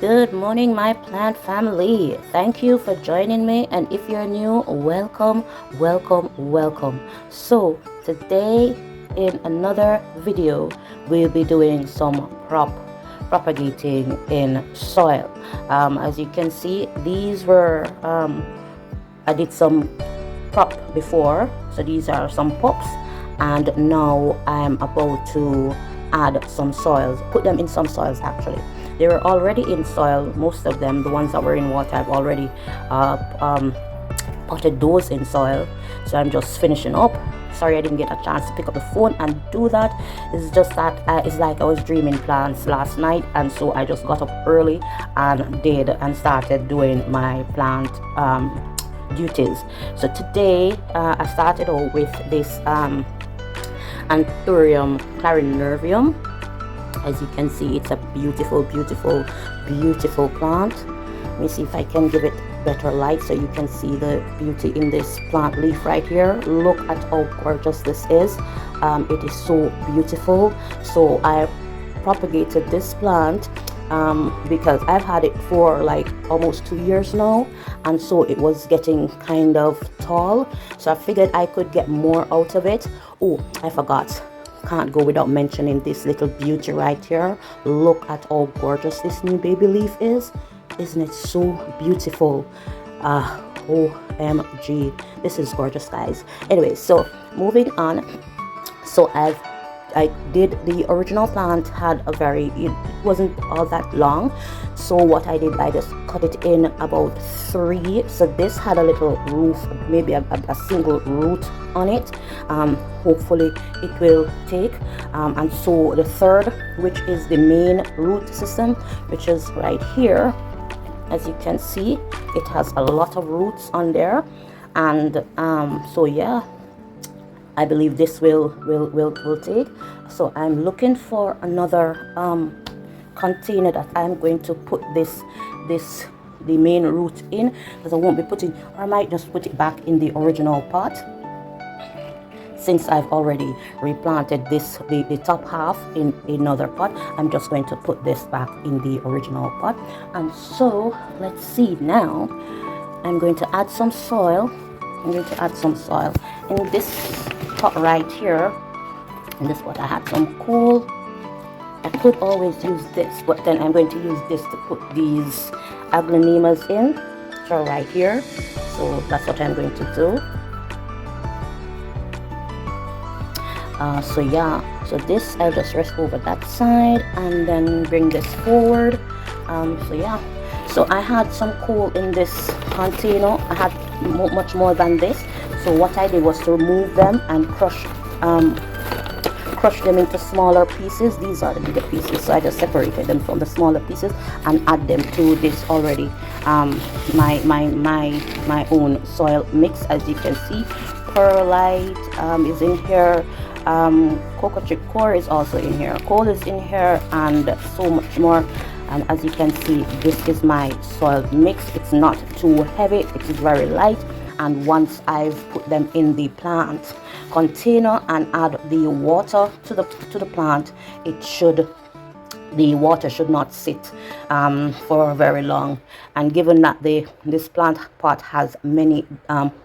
Good morning, my plant family. Thank you for joining me. And if you're new, welcome, welcome, welcome. So, today in another video, we'll be doing some propagating in soil. As you can see, these were, I did some prop before. So, these are some pops. And now I'm about to add some soils, put them in some soils actually. They were already in soil, most of them. The ones that were in water, I've already potted those in soil. So I'm just finishing up. Sorry I didn't get a chance to pick up the phone and do that. It's just that it's like I was dreaming plants last night, and so I just got up early and started doing my plant duties. So today I started out with this Anthurium clarinervium. As you can see, it's a beautiful plant. Let me see if I can give it better light so you can see the beauty in this plant leaf right here. Look at how gorgeous this is. It is so beautiful. So I propagated this plant because I've had it for like almost 2 years now, and so it was getting kind of tall, so I figured I could get more out of it. Oh, I forgot, can't go without mentioning this little beauty right here. Look at how gorgeous this new baby leaf is. Isn't it so beautiful? OMG, this is gorgeous, guys. Anyway, so moving on. So I did the original plant, had a it wasn't all that long, so what I did, I just cut it in about 3. So this had a little roof, maybe a single root on it. Hopefully it will take, and so the third, which is the main root system, which is right here, as you can see, it has a lot of roots on there, and so yeah, I believe this will take. So I'm looking for another container that I'm going to put the main root in, because I won't be putting, or I might just put it back in the original pot, since I've already replanted the top half in another pot. I'm just going to put this back in the original pot. And so let's see now. I'm going to add some soil. I'm going to add some soil in this pot right here. In this pot I had some coal. I could always use this, but then I'm going to use this to put these aglaonemas in. So right here. So that's what I'm going to do. So yeah, so this I'll just rest over that side and then bring this forward. So yeah, so I had some coal in this container. I had much more than this, so what I did was to remove them and crush them into smaller pieces. These are the bigger pieces, so I just separated them from the smaller pieces and add them to this already my own soil mix. As you can see, perlite is in here, cocoa chip core is also in here, coal is in here, and so much more. And as you can see, this is my soil mix. It's not too heavy, it is very light. And once I've put them in the plant container and add the water to the plant, the water should not sit for very long. And given that this plant pot has many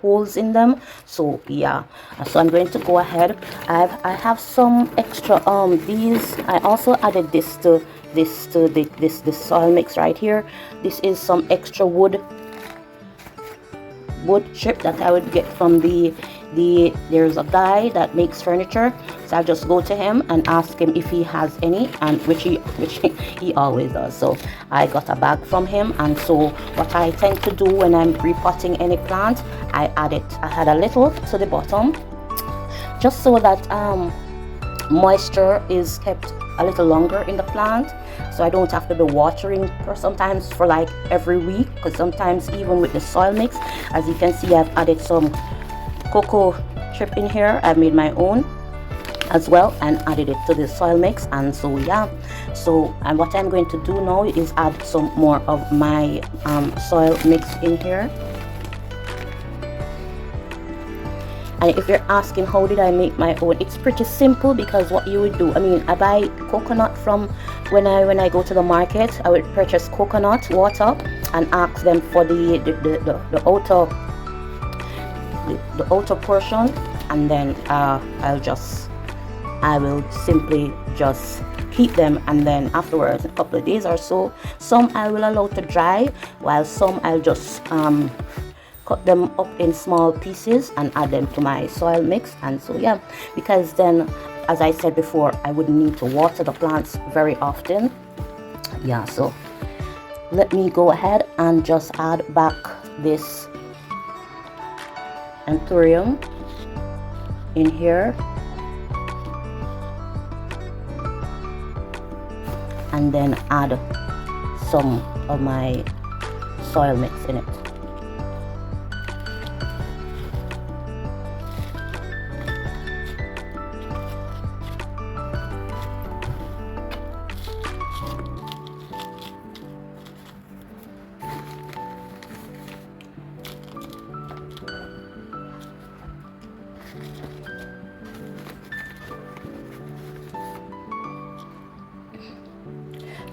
holes in them, so yeah, so I'm going to go ahead. I have some extra these. I also added this to this soil mix right here. This is some extra wood chip that I would get from there's a guy that makes furniture, so I'll just go to him and ask him if he has any, and which he always does. So I got a bag from him, and so what I tend to do when I'm repotting any plant, I had a little to the bottom, just so that moisture is kept a little longer in the plant, so I don't have to be watering sometimes for like every week, because sometimes even with the soil mix, as you can see, I've added some cocoa chip in here. I've made my own as well and added it to the soil mix. And so yeah, so and what I'm going to do now is add some more of my soil mix in here. And if you're asking how did I make my own, it's pretty simple, because what you would do, I mean, I buy coconut from when I go to the market. I would purchase coconut water and ask them for the outer portion, and then I will simply just heat them, and then afterwards, a couple of days or so, some I will allow to dry, while some I'll just cut them up in small pieces and add them to my soil mix. And so yeah, because then, as I said before, I wouldn't need to water the plants very often. Yeah, so let me go ahead and just add back this anthurium in here, and then add some of my soil mix in it.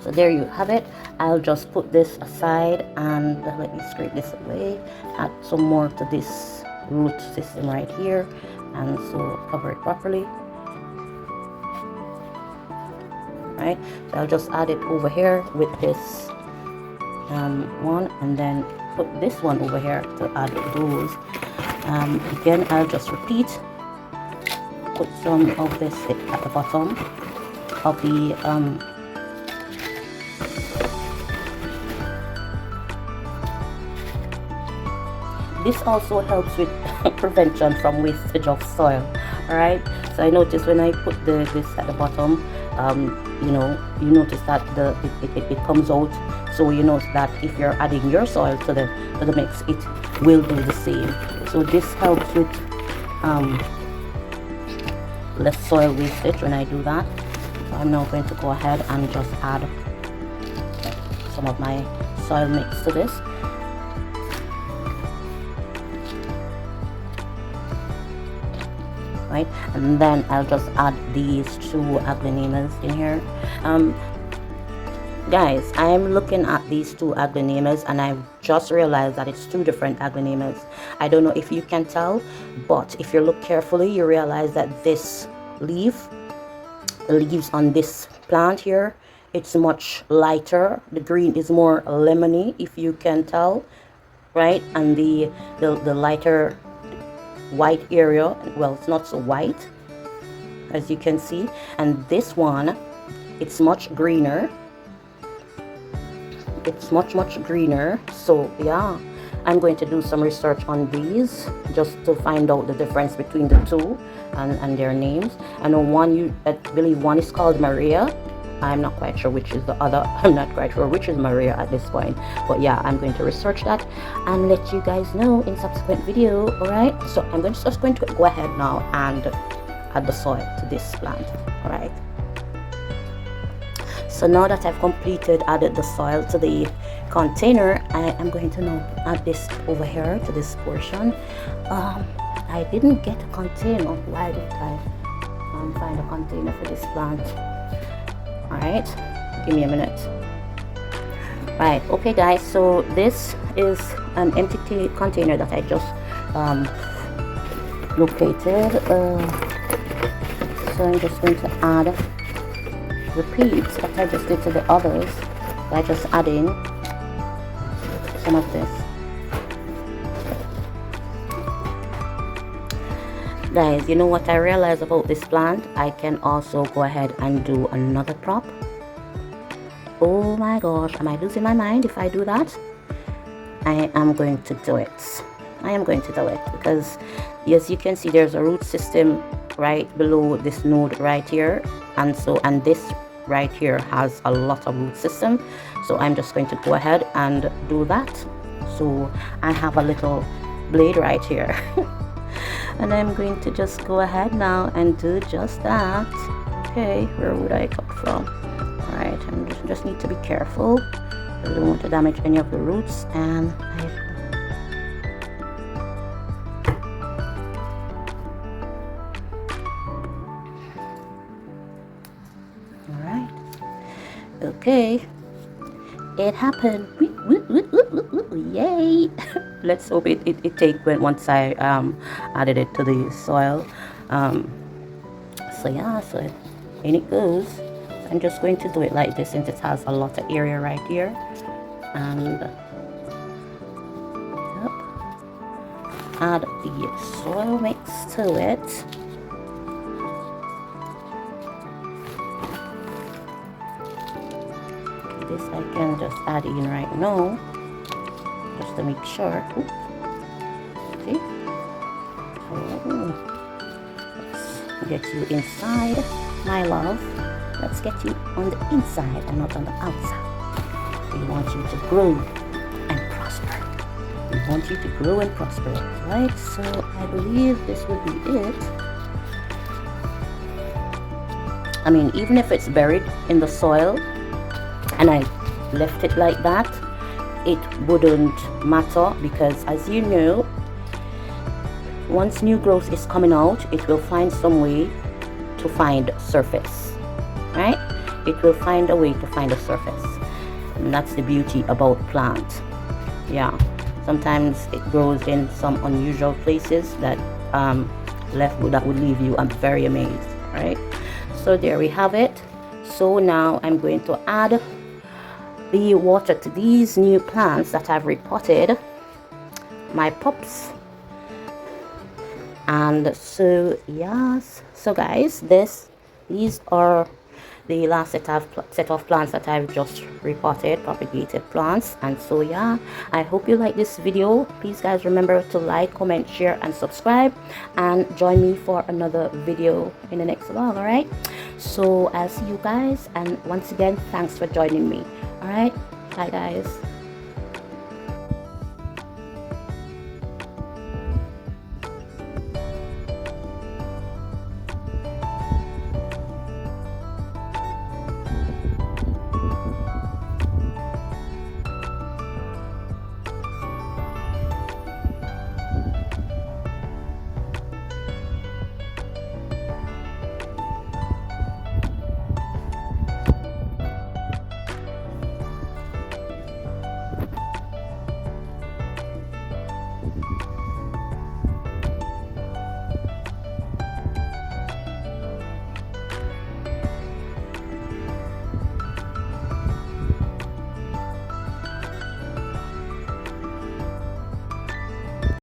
So there you have it. I'll just put this aside and let me scrape this away, add some more to this root system right here, and so cover it properly. Right, so I'll just add it over here with this one, and then put this one over here to add those. Again, I'll just repeat, put some of this at the bottom of the this also helps with prevention from wastage of soil. All right, so I noticed when I put this at the bottom, you know, you notice that it comes out. So you know that if you're adding your soil to the mix, it will do the same. So this helps with less soil wastage when I do that. So I'm now going to go ahead and just add some of my soil mix to this. Right, and then I'll just add these two aglaonemas in here. Guys, I'm looking at these two aglaonemas and I've just realized that it's two different aglaonemas. I don't know if you can tell, but if you look carefully, you realize that this leaf, the leaves on this plant here, it's much lighter. The green is more lemony, if you can tell, right? And the lighter white area, well, it's not so white, as you can see. And this one, it's much greener. It's much greener. So yeah, I'm going to do some research on these just to find out the difference between the two and their names. I know one, I believe one is called Maria. I'm not quite sure which is the other. I'm not quite sure which is Maria at this point, but yeah, I'm going to research that and let you guys know in subsequent video. All right, so I'm just going to go ahead now and add the soil to this plant. All right, so now that I've added the soil to the container, I am going to now add this over here to this portion. I didn't get a container. Why didn't I find a container for this plant? All right, give me a minute. Right, okay guys, so this is an empty container that I just located. So I'm just going to add repeats what I just did to the others by just adding some of this. Guys, you know what I realized about this plant? I can also go ahead and do another crop. Oh my gosh, am I losing my mind if I do that? I am going to do it. I am going to do it because, as you can see, there's a root system right below this node right here, and this right here has a lot of root system. So I'm just going to go ahead and do that. So I have a little blade right here. And I'm going to just go ahead now and do just that. Okay, where would I cut from? All right, I just need to be careful. I don't want to damage any of the roots. And Okay, it happened. Yay. Let's hope it take when once I added it to the soil. So yeah, so in it goes. I'm just going to do it like this since it has a lot of area right here. And yep, add the soil mix to it. This I can just add in right now, just to make sure. Ooh. See? Oh. Let's get you inside, my love. Let's get you on the inside and not on the outside. We want you to grow and prosper. We want you to grow and prosper, right? So I believe this would be it. I mean, even if it's buried in the soil and I left it like that, it wouldn't matter, because as you know, once new growth is coming out, it will find some way to find surface, right? It will find a way to find a surface, and that's the beauty about plant. Yeah, sometimes it grows in some unusual places that that would leave you very amazed, right? So there we have it. So now I'm going to add the water to these new plants that I've repotted, my pups. And so yes, so guys, these are the last set of plants that I've just repotted, propagated plants. And so yeah, I hope you like this video. Please guys, remember to like, comment, share and subscribe, and join me for another video in the next vlog. All right, so I'll see you guys, and once again, thanks for joining me. All right, bye guys.